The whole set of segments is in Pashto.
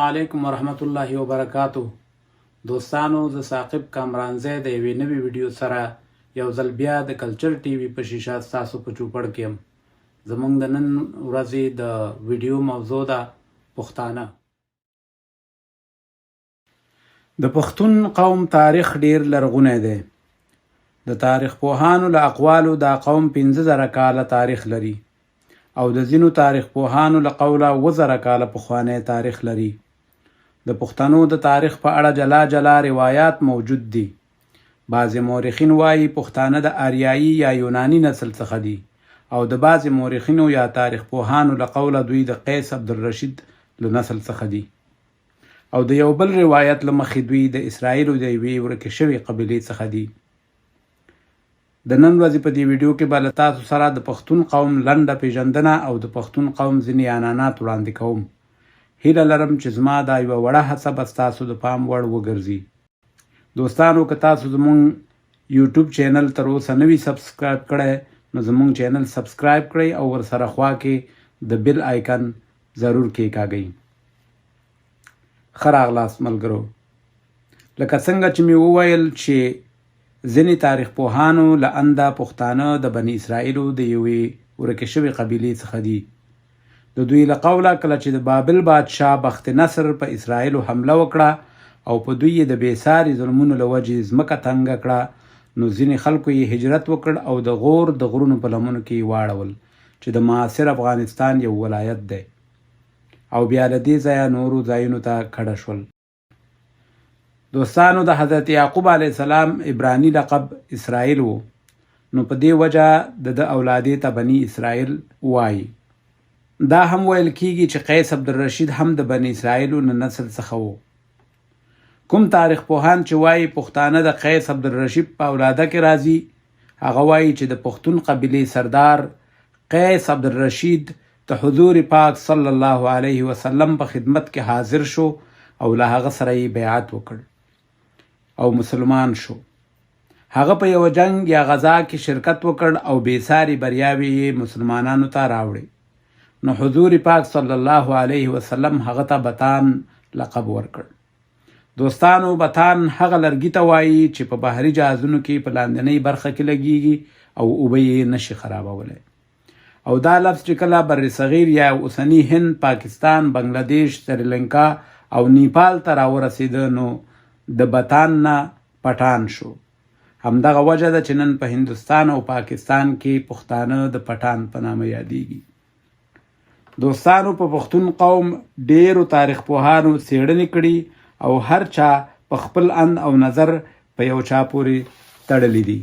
علیکم ورحمت الله وبرکاتو. دوستانو، زه ثاقب کامرانزی د یوې نوې ویډیو سره یو ځل بیا د کلچر ټي وي په شیشه ستاسو په چوپړ کې یم. زموږ د نن ورځې د ویډیو موضوع ده پښتانه. د پښتون قوم تاریخ ډیر لرغونی دی. د تاریخ پوهانو له اقوالو دا قوم 15,000 کاله تاریخ لري او د ځینو تاریخ پوهانو له قوله 7,000 کاله پخوانی تاریخ لري. د پښتنو د تاریخ په اړه جلا جلا روایات موجود دي. بعضې مورخین وایي پښتانه د آریایي یا یوناني نسل څخه دي او د بعضې مورخینو یا تاریخ پوهانو له قوله دوی د قیس عبدالرشید له نسل څخه دي او د یو بل روایت له مخې دوی د اسرائیلو د یوې ورکې شوې قبیلې څخه دي. د نن ورځې په دې ویډیو کې به له تاسو سره د پښتون قوم لنډه پیژندنه او د پښتون قوم ځینې عنعنات وړاندې کوم. هیله لرم چې زما دا یوه وړه هڅه به ستاسو د پام وړ وګرځي. دوستانو، که تاسو زموږ یوټیوب چینل تر اوسه نه وي سبسکرایب کړی نو زموږ چینل سبسکرایب کړئ او ورسره خوا کې د بیل آیکن ضرور کېکاږئ. ښه راغلاست ملګرو. لکه څنګه چې مې وویل چې ځینې تاریخ پوهانو له انده پښتانه د بني اسرائیلو د یوې ورکې شوې قبیلې څخه دي. د دوی له قوله کله چې د بابل بادشاه بخت نصر په اسرائیلو حمله وکړه او په دوی یې د بېساري ظلمونو له وجې ځمکه تنګه کړه نو ځینې خلکو یې هجرت وکړ او د غور د غرونو په لمنو کې یې واړول چې د معاصر افغانستان یو ولایت دی او بیا له دې ځایه نورو ځایونو ته کډه شول. دوستانو، د حضرت یعقوب علیه السلام عبرانی لقب اسرائیل و نو په دې وجه د اولادې ته بني اسرائیل وایي. دا هم ویل کیږي چې قیس عبدالرشید هم د بني اسرائیلو نه نسل څخه و. کوم تاریخ پوهان چې وایي پښتانه د قیس عبدالرشید په اولاده کې راځي هغه وایي چې د پښتون قبیلې سردار قیس عبدالرشید د حضور پاک صلی الله علیه وسلم په خدمت کې حاضر شو او له هغه سره یې بیعت وکړ او مسلمان شو. هغه په یو جنگ یا غزا کې شرکت وکړ او بېساري بریاوې یې مسلمانانو ته راوړې نو حضور پاک صلی الله علیه وسلم هغه ته بتان لقب ورکړ. دوستانو، بتان هغه لرګي ته وایي چې په بحري جهازونو کې په لاندنۍ برخه کې لګیږي او اوبه یې نشي خرابولی او دا لفظ چې کله بر صغیر یا اوسني هند، پاکستان، بنګلادیش، سریلنکا او نیپال ته راورسېده نو د بتان نه پټان شو. همدغه وجه ده چې نن په هندوستان او پاکستان کې پښتانه د پټان په نامه یادیږي. دوستانو، په پښتون قوم ډیرو تاریخ پوهانو څېړنې کړي او هر چا په خپل اند او نظر په یو چا پورې تړلی دي.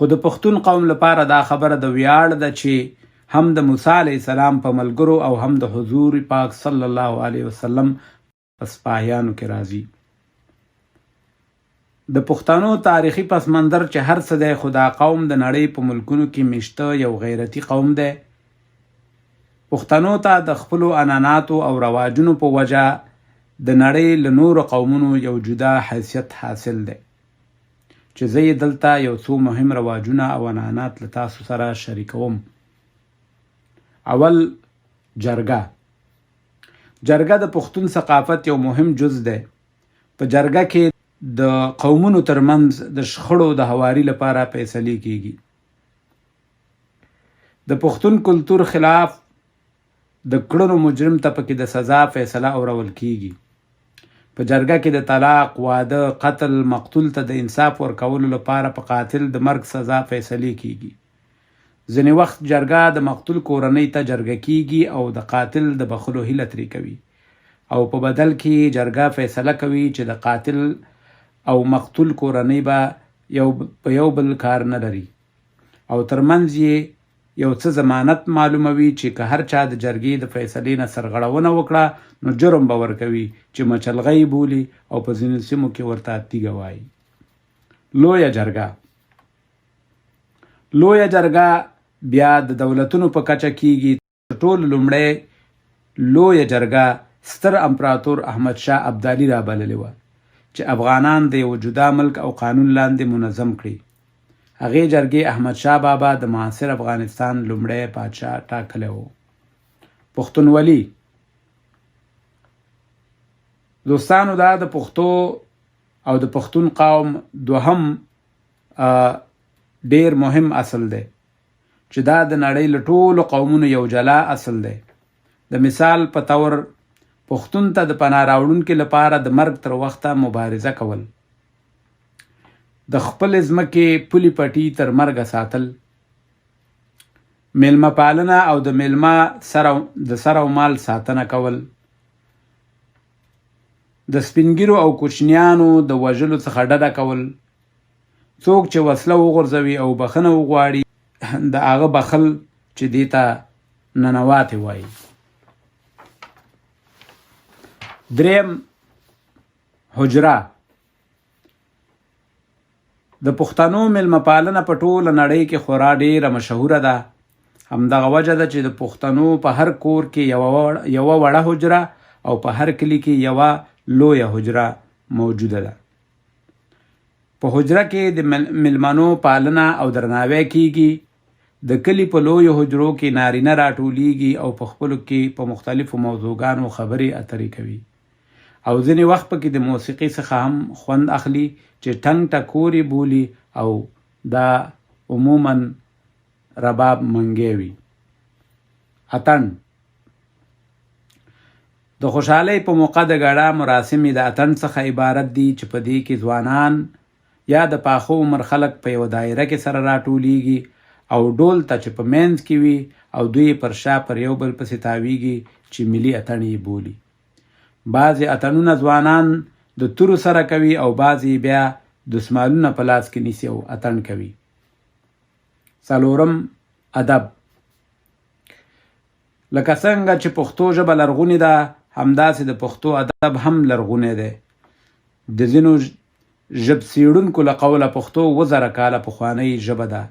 خو د پښتون قوم لپاره دا خبره د ویاړ ده چې هم د موسی علیه السلام په ملګرو او هم د حضور پاک صلی الله علیه وسلم په سپاهیانو کې راځي. د پښتنو تاریخي پس منظر چې هر څه دی خو دا قوم د نړۍ په ملکونو کې میشته یو غیرتي قوم دی. پښتنو ته د خپلو عنعناتو او رواجونو په وجه د نړۍ له نورو قومونو یو جدا حیثیت حاصل دی چې زه یې دلته یو څو مهم رواجونه او عنعنات له تاسو سره شریکوم. اول، جرګه. جرګه د پښتون ثقافت یو مهم جز دی. په جرګه کې د قومونو ترمنځ د شخړو د هواري لپاره فیصلې کیږي. د پښتون کلتور خلاف د کړنو مجرم ته پکې د سزا فیصله اورول کیږي. په جرګه کې د طلاق، واده، قتل، مقتول ته د انصاف ورکولو لپاره په قاتل د مرګ سزا فیصلې کیږي. ځینې وخت جرګه د مقتول کورنۍ ته جرګه کیږي او د قاتل د بخښلو هیله ترې کوي او په بدل کې جرګه فیصله کوي چې د قاتل او مقتول کورنۍ به یو بل کار نه لري او ترمنځ یې یو څه ضمانت معلوموي چې که هر چا د جرګې د فیصلې نه سرغړونه وکړه نو جرم به ورکوي چې مچلغۍ بولي او په ځینو سیمو کې ورته تیږه وایي. لویه جرګه. لویه جرګه بیا د دولتونو په کچه کیږي. ټول لومړی لویه جرګه ستر امپراتور احمد شاه ابدالي رابللې وه چې افغانان د یو جدا ملک او قانون لاندې منظم کړي. هغې جرګې احمد شاه بابا د معاصر افغانستان لومړی پادشاه ټاکلی و. پښتونولي. دوستانو دا د پښتو او د پښتون قوم دوهم ډیر مهم اصل دی چې دا د نړۍ له ټولو قومونو یو جلا اصل دی. د مثال په طور پښتون ته د پناه راوړونکي لپاره د مرګ تر وخته مبارزه کول، د خپل ځمکې پولې پټي تر مرګه ساتل، میلمه پالنه او د میلمه د سر او مال ساتنه کول، د سپینګیرو او کوچنیانو د وژلو څخه ډډه کول، څوک چې وسله وغورځوي او بخښنه وغواړي د هغه بخل چې دې ته ننواتې وایي. دریم، حجره. د پښتنو میلمه پالنه په ټوله نړۍ کې خورا ډیره مشهوره ده. همدغه وجه ده چې د پښتنو په هر کور کې یوه وړه حجره او په هر کلي کې یوه لویه حجره موجوده ده. په حجره کې د میلمنو پالنه او درناوی کیږي. د کلي په لویو حجرو کې نارینه راټولیږي او په خپلو کې په مختلفو موضوعګانو خبرې اترې کوي او ځینې وخت پکې د موسیقي څخه هم خوند اخلي چې ټنګ ټکورې بولي او دا عموما رباب منګی وي. اتڼ. د خوشحالۍ په موقع د ګډا مراسمې د اتڼ څخه عبارت دي چې په دې کې ځوانان یا د پاخه عمر خلک په یوه دایره کې سره راټولیږي او ډول ته چې په منځ کې وي او دوی پر شا پر یو بل پسې تاویږي چې ملي اتڼ یې بولي. بعضې اتڼونه ځوانان د تورو سره کوي او بعضې بیا دسمالونه په لاس کې نیسي او اتڼ کوي. څلورم، ادب. لکه څنګه چې پښتو ژبه لرغونې ده همداسې د پښتو ادب هم لرغونی دی. د ځینو ژب څېړونکو له قوله پښتو 2000 کاله پخوانۍ ژبه ده.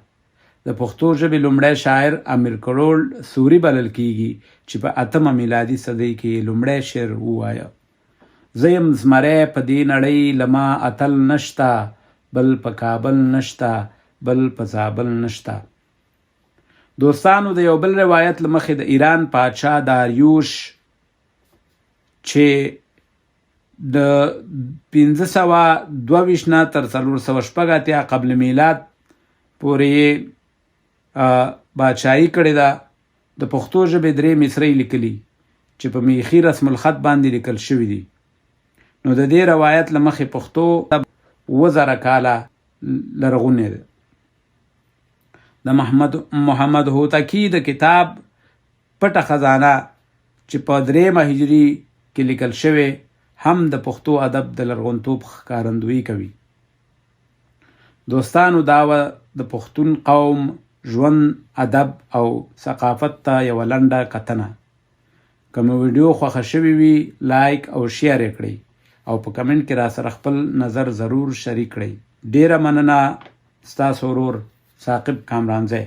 د پښتو ژبې لومړی شاعر امیر کروړ سوري بلل کیږي چې په 8مه میلادي صدۍ کې لومړی شعر ووایه: زه یم زمری په دې نړۍ له ما اتل نشته، بل په کابل نشته، بل په زابل نشته. دوستانو، د یو بل روایت له مخې د ایران پادشاه داریوش چې د 522 نه تر 486 قبل میلاد پورې بادشاهي کړې ده، د پښتو ژبې 3 مصرۍ لیکلي چې په میخي رسم الخط باندې لیکل شوي دي. نو د دې روایت له مخې پښتو 2000 کاله لرغونې ده. د محمد هوتکی د کتاب پټه خزانه چې په 3مه هجري کې لیکل شوی هم د پښتو ادب د لرغونتوب ښکارندویي کوي. دوستانو، دا د پښتون قوم ژوند، ادب او ثقافت ته یوه لنډه کتنه. که مو ویډیو خوښه شوې وي لایک او شیر یې کړئ او په کمنټ کې را سره خپل نظر ضرور شریک کړئ. ډیره مننه. ستاسو ورور ثاقب کامرانزی.